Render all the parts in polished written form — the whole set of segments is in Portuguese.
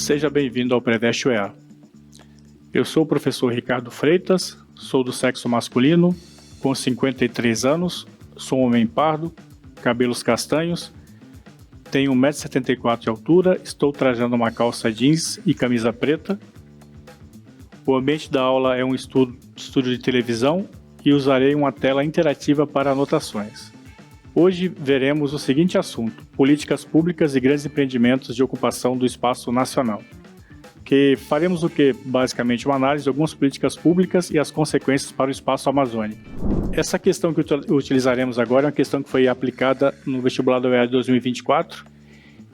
Seja bem-vindo ao Preveste UEA. Eu sou o professor Ricardo Freitas, sou do sexo masculino, com 53 anos, sou um homem pardo, cabelos castanhos, tenho 1,74 m de altura, estou trajando uma calça jeans e camisa preta. O ambiente da aula é um estúdio de televisão e usarei uma tela interativa para anotações. Hoje veremos o seguinte assunto: políticas públicas e grandes empreendimentos de ocupação do espaço nacional. Que faremos o que? Basicamente uma análise de algumas políticas públicas e as consequências para o espaço amazônico. Essa questão que utilizaremos agora é uma questão que foi aplicada no vestibular da UEA de 2024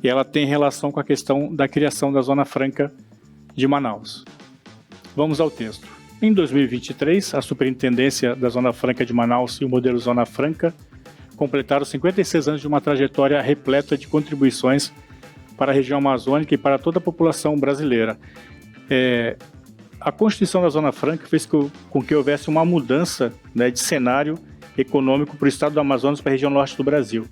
e ela tem relação com a questão da criação da Zona Franca de Manaus. Vamos ao texto. Em 2023, a Superintendência da Zona Franca de Manaus e o modelo Zona Franca completaram 56 anos de uma trajetória repleta de contribuições para a região amazônica e para toda a população brasileira. A Constituição da Zona Franca fez com que houvesse uma mudança, de cenário econômico para o estado do Amazonas, para a região norte do Brasil.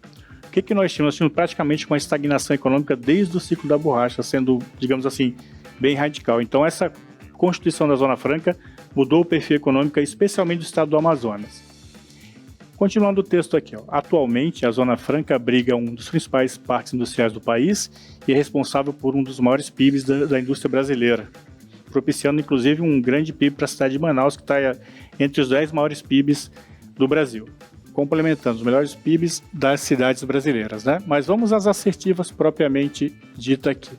O que nós tínhamos? Nós tínhamos praticamente uma estagnação econômica desde o ciclo da borracha, sendo, digamos assim, bem radical. Então, essa Constituição da Zona Franca mudou o perfil econômico, especialmente do estado do Amazonas. Continuando o texto aqui, atualmente a Zona Franca abriga um dos principais parques industriais do país e é responsável por um dos maiores PIBs da indústria brasileira, propiciando inclusive um grande PIB para a cidade de Manaus, que está entre os 10 maiores PIBs do Brasil, complementando os melhores PIBs das cidades brasileiras, Mas vamos às assertivas propriamente dita aqui.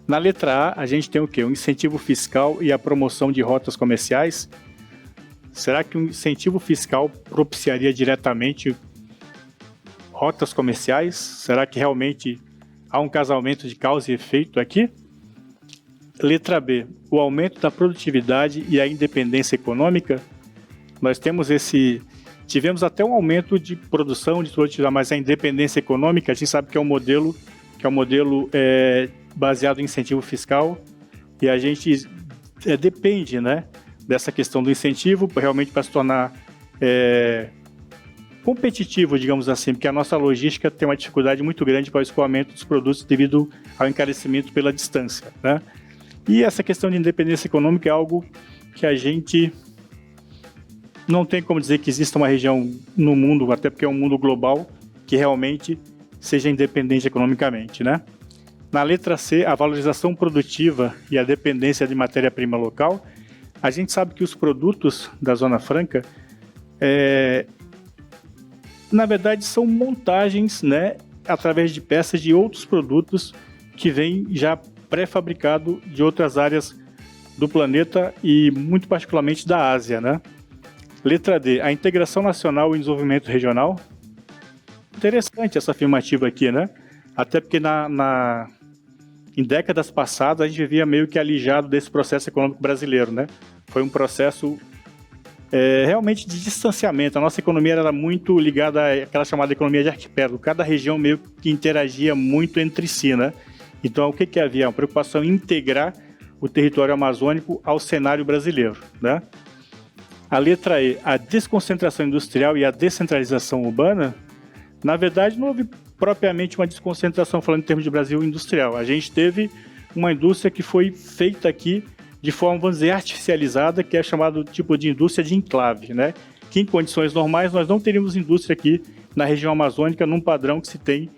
Na letra A, a gente tem o quê? O incentivo fiscal e a promoção de rotas comerciais. Será que um incentivo fiscal propiciaria diretamente rotas comerciais? Será que realmente há um casamento de causa e efeito aqui? Letra B, o aumento da produtividade e a independência econômica. Nós tivemos até um aumento de produção, de produtividade, mas a independência econômica, a gente sabe que é um modelo baseado em incentivo fiscal e a gente depende, dessa questão do incentivo realmente para se tornar competitivo, digamos assim, porque a nossa logística tem uma dificuldade muito grande para o escoamento dos produtos devido ao encarecimento pela distância, E essa questão de independência econômica é algo que a gente não tem como dizer que exista uma região no mundo, até porque é um mundo global, que realmente seja independente economicamente, Na letra C, a valorização produtiva e a dependência de matéria-prima local. A gente sabe que os produtos da Zona Franca, na verdade, são montagens, através de peças de outros produtos que vêm já pré-fabricado de outras áreas do planeta e muito particularmente da Ásia, Letra D, a integração nacional e desenvolvimento regional. Interessante essa afirmativa aqui, Até porque em décadas passadas a gente vivia meio que alijado desse processo econômico brasileiro, Foi um processo realmente de distanciamento. A nossa economia era muito ligada àquela chamada economia de arquipélago. Cada região meio que interagia muito entre si, Então, o que havia? Uma preocupação em integrar o território amazônico ao cenário brasileiro, A letra E, a desconcentração industrial e a descentralização urbana. Na verdade, não houve propriamente uma desconcentração, falando em termos de Brasil industrial. A gente teve uma indústria que foi feita aqui de forma, vamos dizer, artificializada, que é chamado tipo de indústria de enclave, Que em condições normais nós não teríamos indústria aqui na região amazônica num padrão que se tem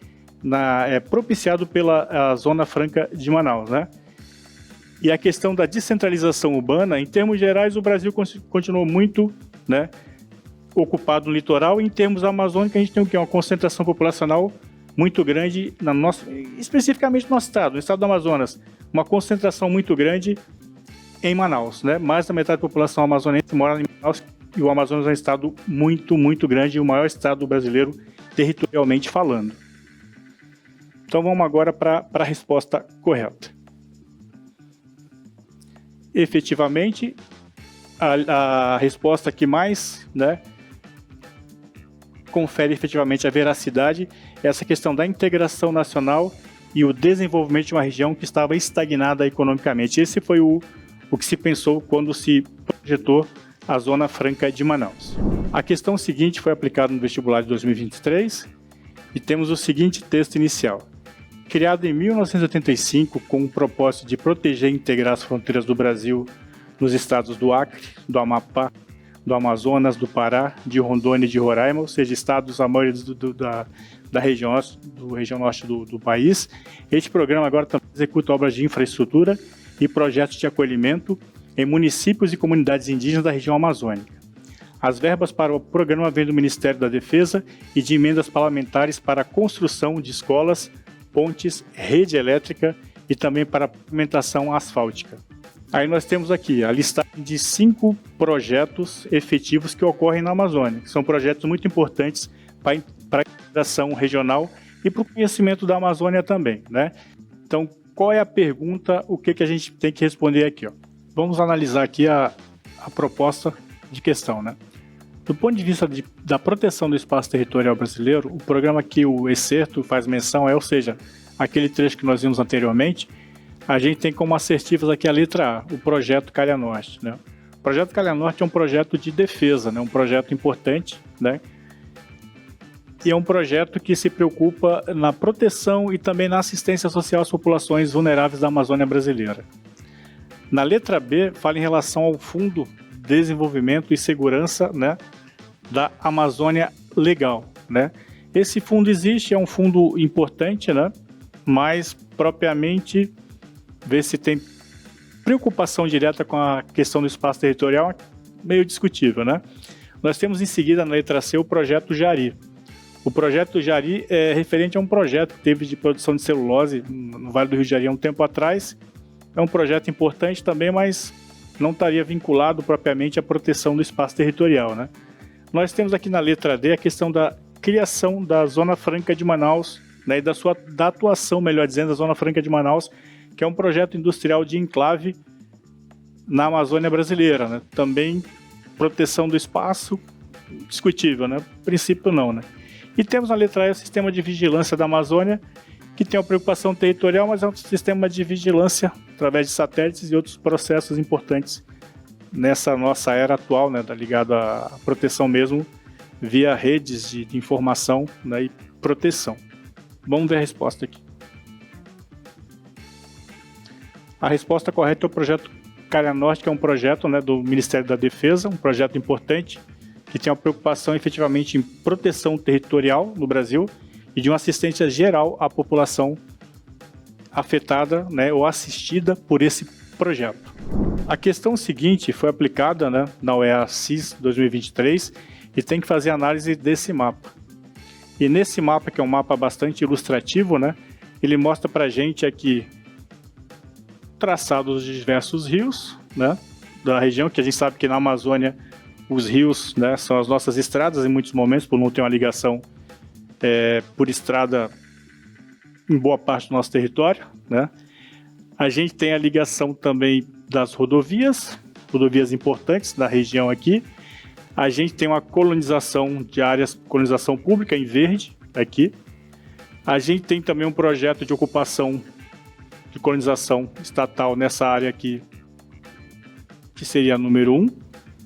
propiciado pela Zona Franca de Manaus, E a questão da descentralização urbana, em termos gerais, o Brasil continuou muito, ocupado no litoral. Em termos amazônicos, a gente tem o quê? Uma concentração populacional muito grande, especificamente no estado do Amazonas, uma concentração muito grande em Manaus, Mais da metade da população amazonense mora em Manaus, e o Amazonas é um estado muito, muito grande, o maior estado brasileiro territorialmente falando. Então vamos agora para a resposta correta. efetivamente, a resposta que mais, né, confere efetivamente a veracidade é essa questão da integração nacional e o desenvolvimento de uma região que estava estagnada economicamente. Esse foi o que se pensou quando se projetou a Zona Franca de Manaus. A questão seguinte foi aplicada no vestibular de 2023 e temos o seguinte texto inicial. Criado em 1985 com o propósito de proteger e integrar as fronteiras do Brasil nos estados do Acre, do Amapá, do Amazonas, do Pará, de Rondônia e de Roraima, ou seja, estados, a maioria da região norte do país. Este programa agora também executa obras de infraestrutura e projetos de acolhimento em municípios e comunidades indígenas da região amazônica. As verbas para o programa vêm do Ministério da Defesa e de emendas parlamentares para a construção de escolas, pontes, rede elétrica e também para a pavimentação asfáltica. Aí nós temos aqui a listagem de 5 projetos efetivos que ocorrem na Amazônia, que são projetos muito importantes para a integração regional e para o conhecimento da Amazônia também, né? Então, qual é a pergunta, o que a gente tem que responder aqui, ó? Vamos analisar aqui a proposta de questão, né? Do ponto de vista da proteção do espaço territorial brasileiro, o programa que o excerto faz menção ou seja, aquele trecho que nós vimos anteriormente, a gente tem como assertivas aqui a letra A, o projeto Calha Norte, né? O projeto Calha Norte é um projeto de defesa, né? Um projeto importante, né? E é um projeto que se preocupa na proteção e também na assistência social às populações vulneráveis da Amazônia brasileira. Na letra B, fala em relação ao Fundo de Desenvolvimento e Segurança, né, da Amazônia Legal, né? Esse fundo existe, é um fundo importante, né? Mas propriamente ver se tem preocupação direta com a questão do espaço territorial, meio discutível, né? Nós temos em seguida na letra C o projeto Jari. O projeto Jari é referente a um projeto que teve de produção de celulose no Vale do Rio de Jari há um tempo atrás. É um projeto importante também, mas não estaria vinculado propriamente à proteção do espaço territorial, né? Nós temos aqui na letra D a questão da criação da Zona Franca de Manaus, né, e da atuação, melhor dizendo, da Zona Franca de Manaus, que é um projeto industrial de enclave na Amazônia brasileira, né? Também proteção do espaço, discutível, né? Princípio não, né? E temos na letra E o sistema de vigilância da Amazônia, que tem uma preocupação territorial, mas é um sistema de vigilância através de satélites e outros processos importantes nessa nossa era atual, né? Ligado à proteção mesmo via redes de informação, né, e proteção. Vamos ver a resposta aqui. A resposta correta é o projeto Calha Norte, que é um projeto, né, do Ministério da Defesa, um projeto importante que tem uma preocupação efetivamente em proteção territorial no Brasil e de uma assistência geral à população afetada, né, ou assistida por esse projeto. A questão seguinte foi aplicada, né, na UEA CIS 2023 e tem que fazer análise desse mapa. E nesse mapa, que é um mapa bastante ilustrativo, né, ele mostra para a gente aqui traçados de diversos rios, né, da região, que a gente sabe que na Amazônia os rios, né, são as nossas estradas em muitos momentos, por não ter uma ligação por estrada em boa parte do nosso território, né. A gente tem a ligação também das rodovias importantes da região aqui. A gente tem uma colonização de áreas, colonização pública em verde aqui. A gente tem também um projeto de ocupação de colonização estatal nessa área aqui, que seria a número 1.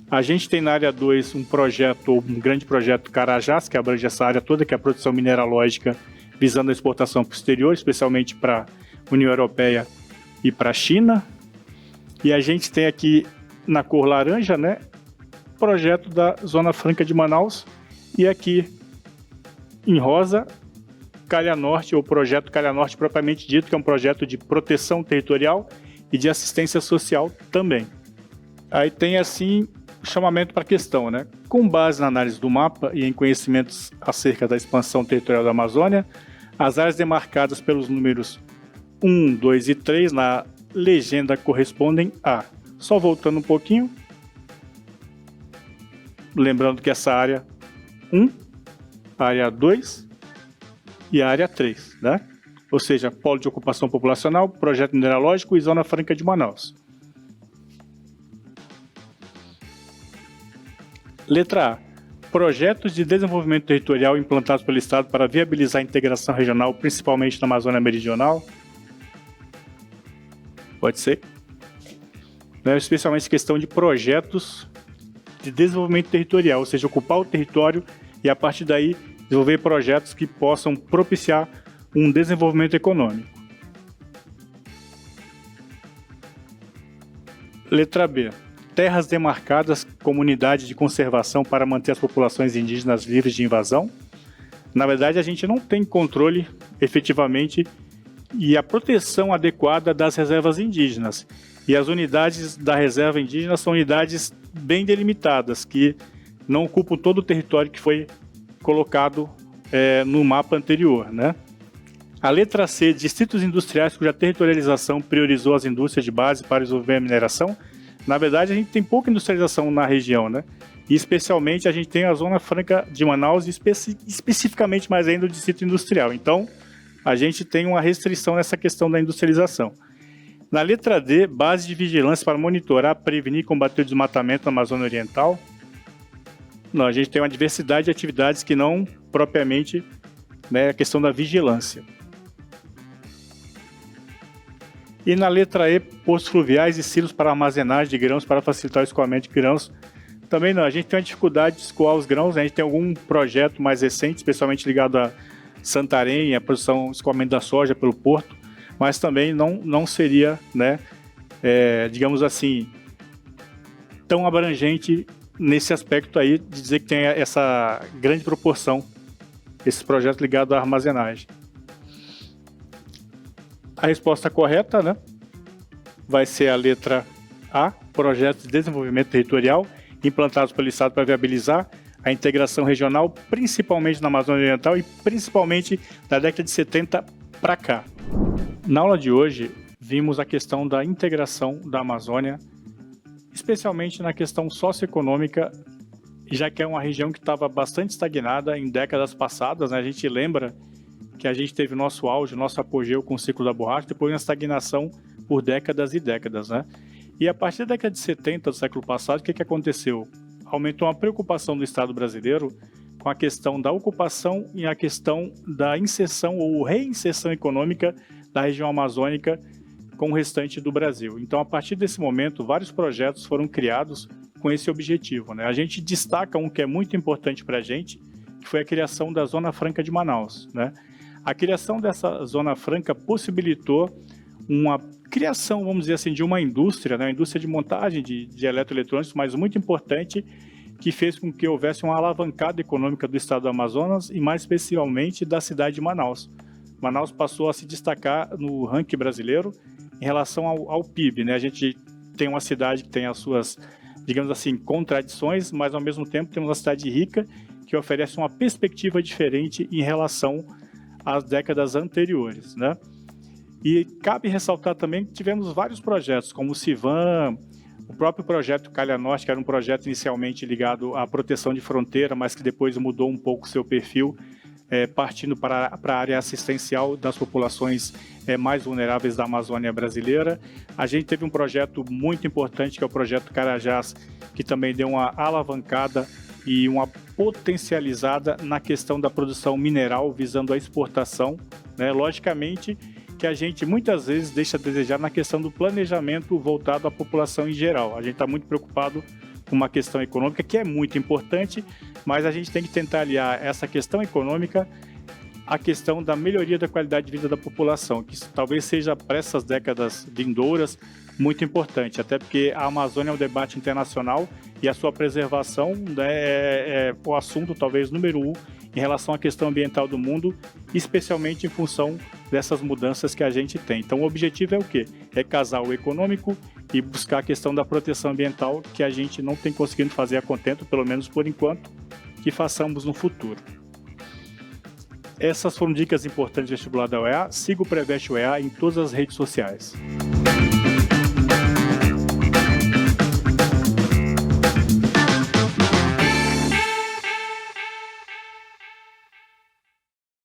A gente tem na área 2 um grande projeto Carajás, que abrange essa área toda, que é a produção mineralógica visando a exportação para o exterior, especialmente para a União Europeia e para a China. E a gente tem aqui na cor laranja, né, projeto da Zona Franca de Manaus, e aqui em rosa, Calha Norte, ou projeto Calha Norte propriamente dito, que é um projeto de proteção territorial e de assistência social também. Aí tem assim o chamamento para a questão, né? Com base na análise do mapa e em conhecimentos acerca da expansão territorial da Amazônia, as áreas demarcadas pelos números 1, 2 e 3 na legenda correspondem a... Só voltando um pouquinho, lembrando que essa área 1, área 2 e a área 3, né? Ou seja, polo de ocupação populacional, projeto mineralógico e Zona Franca de Manaus. Letra A. Projetos de desenvolvimento territorial implantados pelo Estado para viabilizar a integração regional, principalmente na Amazônia Meridional. Pode ser. Especialmente questão de projetos de desenvolvimento territorial, ou seja, ocupar o território e a partir daí desenvolver projetos que possam propiciar um desenvolvimento econômico. Letra B. Terras demarcadas como unidade de conservação para manter as populações indígenas livres de invasão. Na verdade, a gente não tem controle efetivamente e a proteção adequada das reservas indígenas. E as unidades da reserva indígena são unidades bem delimitadas, que não ocupam todo o território que foi colocado no mapa anterior, né? A letra C, distritos industriais cuja territorialização priorizou as indústrias de base para desenvolver a mineração. Na verdade, a gente tem pouca industrialização na região, né? E especialmente a gente tem a Zona Franca de Manaus, especificamente mais ainda o distrito industrial. Então, a gente tem uma restrição nessa questão da industrialização. Na letra D, base de vigilância para monitorar, prevenir e combater o desmatamento na Amazônia Oriental. Não, a gente tem uma diversidade de atividades que não propriamente, né, a questão da vigilância. E na letra E, postos fluviais e silos para armazenagem de grãos para facilitar o escoamento de grãos. Também não, a gente tem uma dificuldade de escoar os grãos, né? A gente tem algum projeto mais recente, especialmente ligado a Santarém, a produção, escoamento da soja pelo porto, mas também não seria, né, digamos assim, tão abrangente nesse aspecto aí de dizer que tem essa grande proporção, esses projetos ligados à armazenagem. A resposta correta, né, vai ser a letra A, projetos de desenvolvimento territorial implantados pelo Estado para viabilizar a integração regional, principalmente na Amazônia Oriental e principalmente da década de 70 para cá. Na aula de hoje, vimos a questão da integração da Amazônia, especialmente na questão socioeconômica, já que é uma região que estava bastante estagnada em décadas passadas, né? A gente lembra que a gente teve nosso auge, nosso apogeu com o ciclo da borracha, depois uma estagnação por décadas e décadas, né? E a partir da década de 70 do século passado, o que aconteceu? Aumentou a preocupação do Estado brasileiro com a questão da ocupação e a questão da inserção ou reinserção econômica da região amazônica com o restante do Brasil. Então, a partir desse momento, vários projetos foram criados com esse objetivo, né? A gente destaca um que é muito importante para a gente, que foi a criação da Zona Franca de Manaus, né? A criação dessa Zona Franca possibilitou uma criação, vamos dizer assim, de uma indústria, né? Uma indústria de montagem de eletroeletrônicos, mas muito importante, que fez com que houvesse uma alavancada econômica do estado do Amazonas e mais especialmente da cidade de Manaus. Manaus passou a se destacar no ranking brasileiro em relação ao PIB, né? A gente tem uma cidade que tem as suas, digamos assim, contradições, mas ao mesmo tempo temos uma cidade rica que oferece uma perspectiva diferente em relação às décadas anteriores, né? E cabe ressaltar também que tivemos vários projetos, como o Civan, o próprio projeto Calha Norte, que era um projeto inicialmente ligado à proteção de fronteira, mas que depois mudou um pouco seu perfil, partindo para a área assistencial das populações mais vulneráveis da Amazônia brasileira. A gente teve um projeto muito importante, que é o projeto Carajás, que também deu uma alavancada e uma potencializada na questão da produção mineral, visando a exportação, né? Logicamente que a gente muitas vezes deixa a desejar na questão do planejamento voltado à população em geral. A gente está muito preocupado com uma questão econômica, que é muito importante, mas a gente tem que tentar aliar essa questão econômica à questão da melhoria da qualidade de vida da população, que talvez seja para essas décadas vindouras muito importante, até porque a Amazônia é um debate internacional e a sua preservação, né, é o assunto talvez número 1 em relação à questão ambiental do mundo, especialmente em função dessas mudanças que a gente tem. Então o objetivo é o quê? É casar o econômico e buscar a questão da proteção ambiental, que a gente não tem conseguido fazer a contento, pelo menos por enquanto, que façamos no futuro. Essas foram dicas importantes do vestibular da UEA. Siga o Preveste UEA em todas as redes sociais.